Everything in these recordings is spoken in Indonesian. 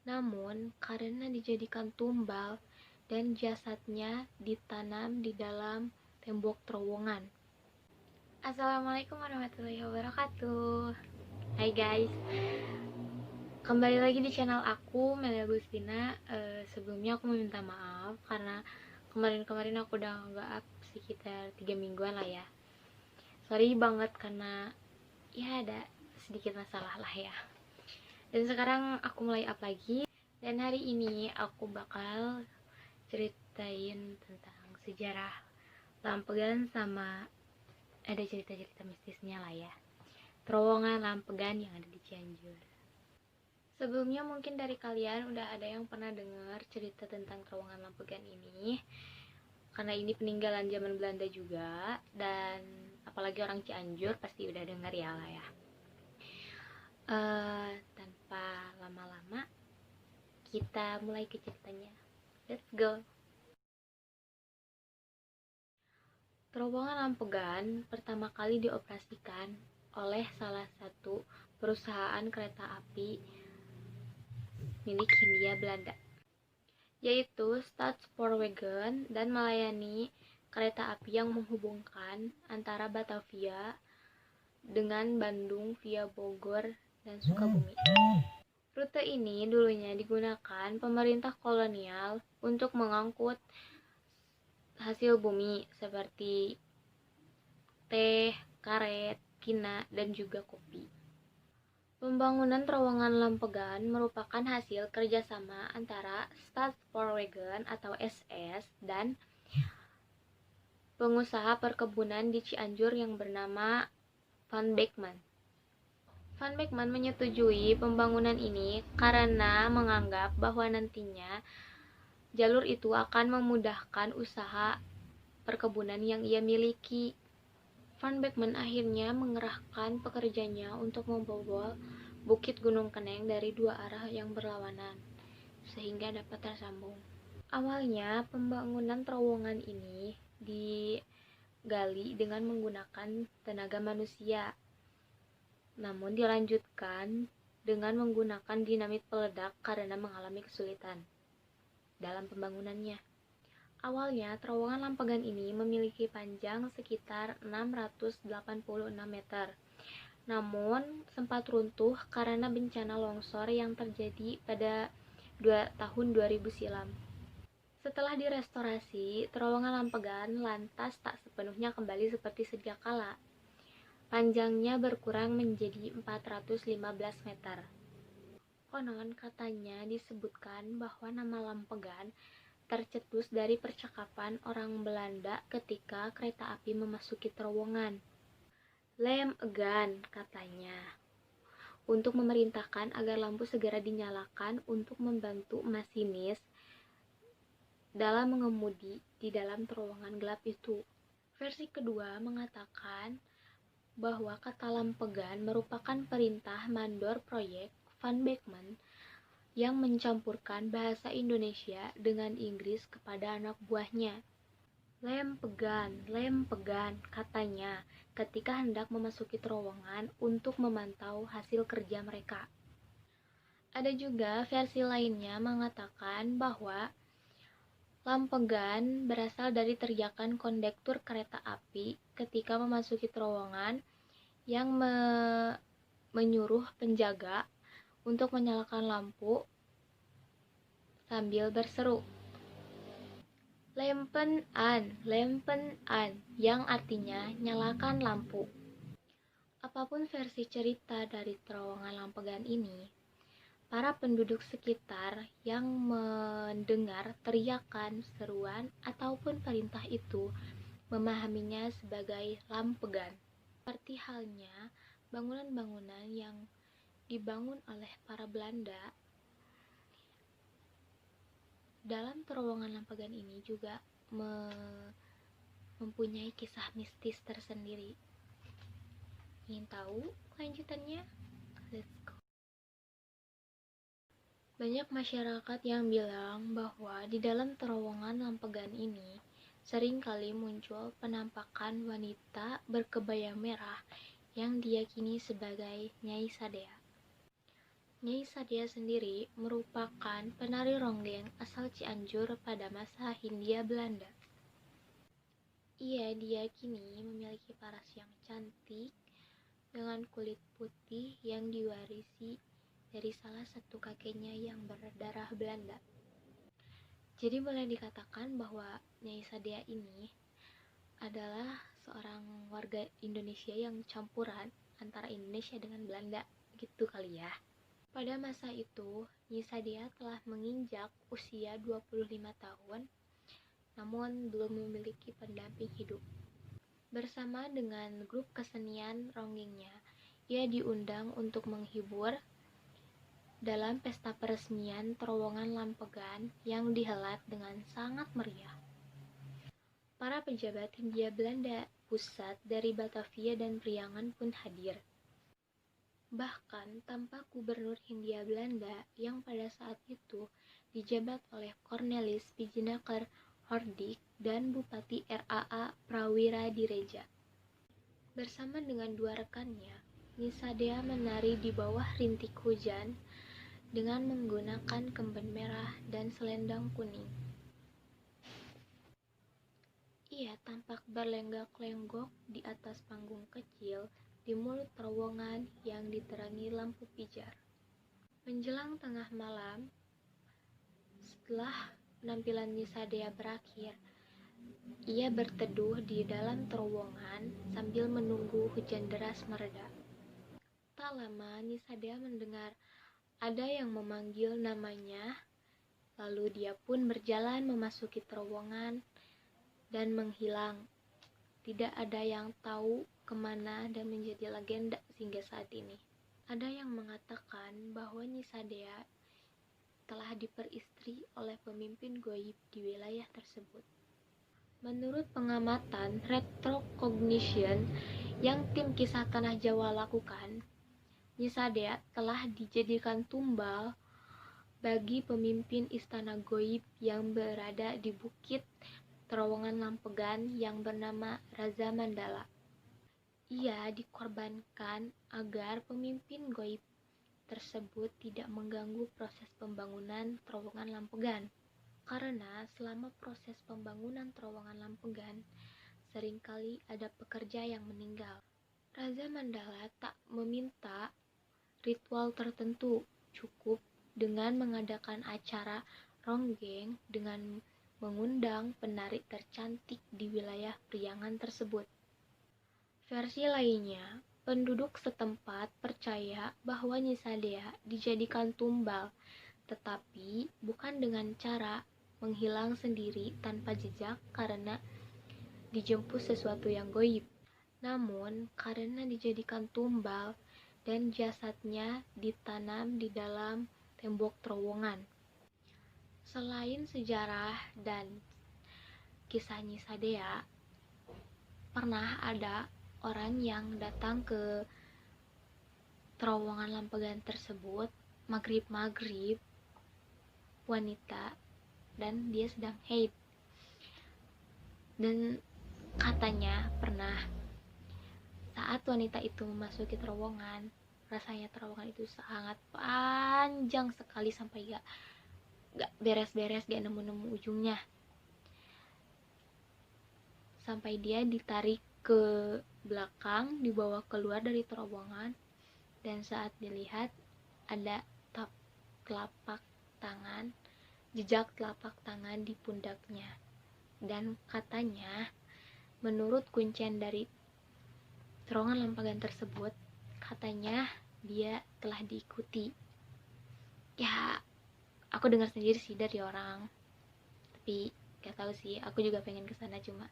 Namun, karena dijadikan tumbal dan jasadnya ditanam di dalam tembok terowongan. Assalamualaikum warahmatullahi wabarakatuh. Hai guys, kembali lagi di channel aku, Melia Agustina. Sebelumnya aku meminta maaf karena kemarin aku udah nggak up sekitar 3 mingguan lah ya. Sorry banget karena ya ada sedikit masalah lah ya. Dan sekarang aku mulai up lagi. Dan hari ini aku bakal ceritain tentang sejarah Lampegan sama ada cerita-cerita mistisnya lah ya. Terowongan Lampegan yang ada di Cianjur. Sebelumnya mungkin dari kalian udah ada yang pernah dengar cerita tentang terowongan Lampegan ini. Karena ini peninggalan zaman Belanda juga, dan apalagi orang Cianjur pasti udah dengar ya lah ya. Tanpa lama-lama, kita mulai ke ceritanya. Let's go. Terowongan Lampegan pertama kali dioperasikan oleh salah satu perusahaan kereta api milik Hindia Belanda, yaitu Stadspoorwegen, dan melayani kereta api yang menghubungkan antara Batavia dengan Bandung via Bogor dan Sukabumi. Rute ini dulunya digunakan pemerintah kolonial untuk mengangkut hasil bumi seperti teh, karet, kina, dan juga kopi. Pembangunan terowongan Lampegan merupakan hasil kerjasama antara Stadspoorwegen atau SS dan pengusaha perkebunan di Cianjur yang bernama Van Beekman. Van Beekman menyetujui pembangunan ini karena menganggap bahwa nantinya jalur itu akan memudahkan usaha perkebunan yang ia miliki. Van Beekman akhirnya mengerahkan pekerjanya untuk membobol Bukit Gunung Keneng dari dua arah yang berlawanan, sehingga dapat tersambung. Awalnya, pembangunan terowongan ini digali dengan menggunakan tenaga manusia, namun dilanjutkan dengan menggunakan dinamit peledak karena mengalami kesulitan dalam pembangunannya. Awalnya, terowongan Lampegan ini memiliki panjang sekitar 686 meter, namun sempat runtuh karena bencana longsor yang terjadi pada tahun 2000 silam. Setelah direstorasi, terowongan Lampegan lantas tak sepenuhnya kembali seperti sedia kala. Panjangnya berkurang menjadi 415 meter. Konon katanya disebutkan bahwa nama Lampegan tercetus dari percakapan orang Belanda ketika kereta api memasuki terowongan. Lampegan katanya, untuk memerintahkan agar lampu segera dinyalakan untuk membantu masinis dalam mengemudi di dalam terowongan gelap itu. Versi kedua mengatakan bahwa kata Lampegan merupakan perintah mandor proyek Van Beekman yang mencampurkan bahasa Indonesia dengan Inggris kepada anak buahnya. Lampegan, Lampegan, katanya ketika hendak memasuki terowongan untuk memantau hasil kerja mereka. Ada juga versi lainnya mengatakan bahwa Lampegan berasal dari teriakan kondektur kereta api ketika memasuki terowongan yang menyuruh penjaga untuk menyalakan lampu sambil berseru, "Lampen an," yang artinya nyalakan lampu. Apapun versi cerita dari terowongan Lampegan ini, para penduduk sekitar yang mendengar teriakan, seruan, ataupun perintah itu memahaminya sebagai Lampegan. Seperti halnya bangunan-bangunan yang dibangun oleh para Belanda, dalam terowongan Lampegan ini juga mempunyai kisah mistis tersendiri. Ingin tahu kelanjutannya? Let's go. Banyak masyarakat yang bilang bahwa di dalam terowongan Lampegan ini sering kali muncul penampakan wanita berkebaya merah yang diyakini sebagai Nyai Sadea. Nyai Sadia sendiri merupakan penari ronggeng asal Cianjur pada masa Hindia Belanda. Ia diyakini memiliki paras yang cantik dengan kulit putih yang diwarisi dari salah satu kakeknya yang berdarah Belanda. Jadi boleh dikatakan bahwa Nyai Sadia ini adalah seorang warga Indonesia yang campuran antara Indonesia dengan Belanda, gitu kali ya. Pada masa itu, Nyai Sadia telah menginjak usia 25 tahun, namun belum memiliki pendamping hidup. Bersama dengan grup kesenian ronggengnya, ia diundang untuk menghibur dalam pesta peresmian terowongan Lampegan yang dihelat dengan sangat meriah. Para pejabat Hindia Belanda pusat dari Batavia dan Priangan pun hadir. Bahkan tampak Gubernur Hindia Belanda yang pada saat itu dijabat oleh Cornelis Pijenaker Hoordik dan Bupati RAA Prawira Direja. Bersama dengan dua rekannya, Nyai Sadia menari di bawah rintik hujan dengan menggunakan kemben merah dan selendang kuning. Ia tampak berlenggak-lenggok di atas panggung kecil di mulut terowongan yang diterangi lampu pijar. Menjelang tengah malam, setelah penampilan Nyai Sadia berakhir, ia berteduh di dalam terowongan sambil menunggu hujan deras mereda. Tak lama, Nyai Sadia mendengar ada yang memanggil namanya, lalu dia pun berjalan memasuki terowongan dan menghilang. Tidak ada yang tahu kemana dan menjadi legenda hingga saat ini. Ada yang mengatakan bahwa Nyai Sadia telah diperistri oleh pemimpin goib di wilayah tersebut. Menurut pengamatan retrocognition yang tim Kisah Tanah Jawa lakukan, Nyai Sadia telah dijadikan tumbal bagi pemimpin istana goib yang berada di bukit terowongan Lampegan yang bernama Raza Mandala. Ia dikorbankan agar pemimpin goib tersebut tidak mengganggu proses pembangunan terowongan Lampegan. Karena selama proses pembangunan terowongan Lampegan, seringkali ada pekerja yang meninggal. Raza Mandala tak meminta ritual tertentu, cukup dengan mengadakan acara ronggeng dengan mengundang penari tercantik di wilayah Priangan tersebut. Versi lainnya, penduduk setempat percaya bahwa Nyai Sadia dijadikan tumbal, tetapi bukan dengan cara menghilang sendiri tanpa jejak karena dijemput sesuatu yang goib, namun karena dijadikan tumbal dan jasadnya ditanam di dalam tembok terowongan. Selain sejarah dan kisah Nyai Sadia, pernah ada orang yang datang ke terowongan Lampegan tersebut maghrib-maghrib, wanita, dan dia sedang haid. Dan katanya pernah saat wanita itu memasuki terowongan, rasanya terowongan itu sangat panjang sekali sampai gak beres-beres, gak nemu-nemu ujungnya, sampai dia ditarik ke belakang, dibawa keluar dari terowongan, dan saat dilihat ada jejak telapak tangan di pundaknya. Dan katanya, menurut kuncen dari terowongan Lampegan tersebut, katanya dia telah diikuti. Ya, aku dengar sendiri sih dari orang, tapi gak tahu sih, aku juga pengen kesana cuma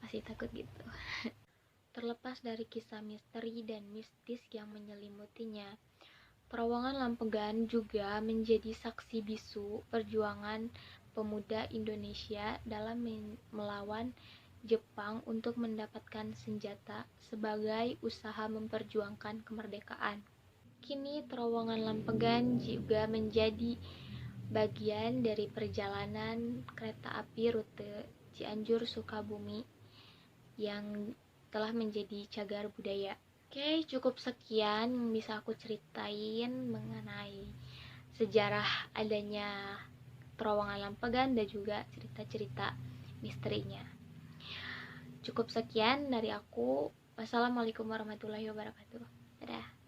masih takut gitu. Terlepas dari kisah misteri dan mistis yang menyelimutinya, terowongan Lampegan juga menjadi saksi bisu perjuangan pemuda Indonesia dalam melawan Jepang untuk mendapatkan senjata sebagai usaha memperjuangkan kemerdekaan. Kini terowongan Lampegan juga menjadi bagian dari perjalanan kereta api rute Cianjur Sukabumi yang telah menjadi cagar budaya. Oke, cukup sekian yang bisa aku ceritain mengenai sejarah adanya terowongan Lampegan dan juga cerita-cerita misterinya. Cukup sekian dari aku. Wassalamualaikum warahmatullahi wabarakatuh. Dadah.